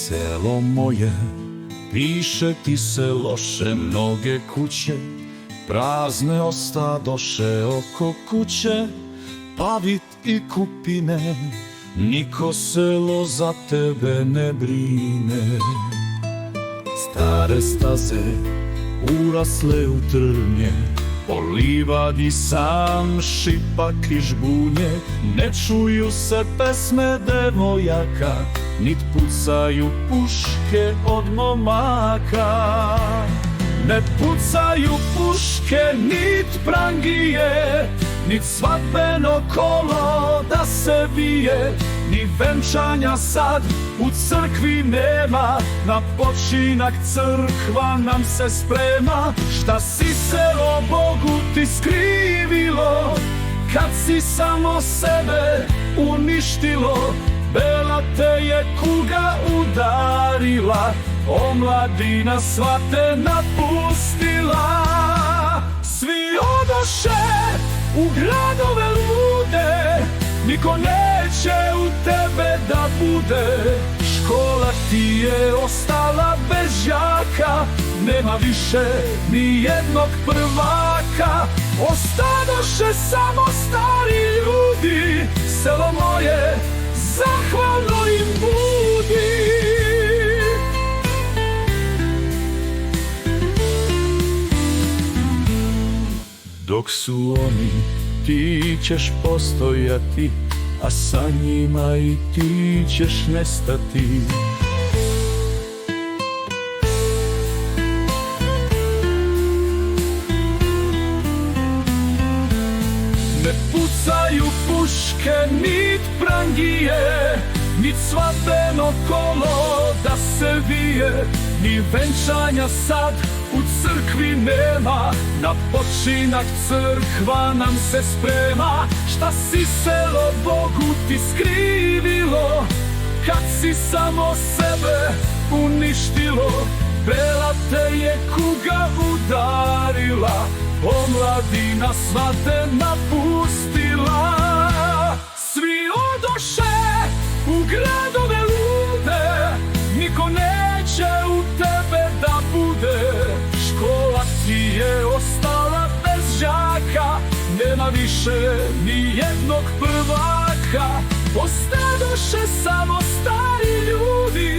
Selo moje, piše ti se loše, mnoge kuće prazne ostadoše oko kuće, pavit i kupine, niko selo za tebe ne brine. Stare staze urasle u trnje, po livadi sam šipak i žbunje, ne čuju se pesme devojaka, nit pucaju puške od momaka. Ne pucaju puške, nit prangije, nit svadbeno kolo da se vije, ni venčanja sad u crkvi nema, na počinak crkva nam se sprema. Šta si selo Bogu ti skrivilo, kad si samo sebe uništilo? Bela te je kuga udarila, omladina sva te napustila. Svi odoše u gradove lude, niko neće u tebe da bude. Škola ti je ostala bez đaka, nema više ni jednog prvaka. Ostadoše samo stari ljudi, selo moje zahvalno im budi. Dok su oni, ti ćeš postojati, a sa njima i ti ćeš nestati. Ne pucaju puške, nit prangije, nit svadbeno kolo da se vije, ni venčanja sad u crkvi nema, na počinak crkva nam se sprema. Šta si selo Bogu ti skrivilo, kad si samo sebe uništilo? Bela te je kuga udarila, omladina sva te napustila. Svi odoše u gradove lude, niko neće u tebe da bude. Škola ti je ostala bez đaka, nema više ni jednog prvaka. Ostadoše samo stari ljudi,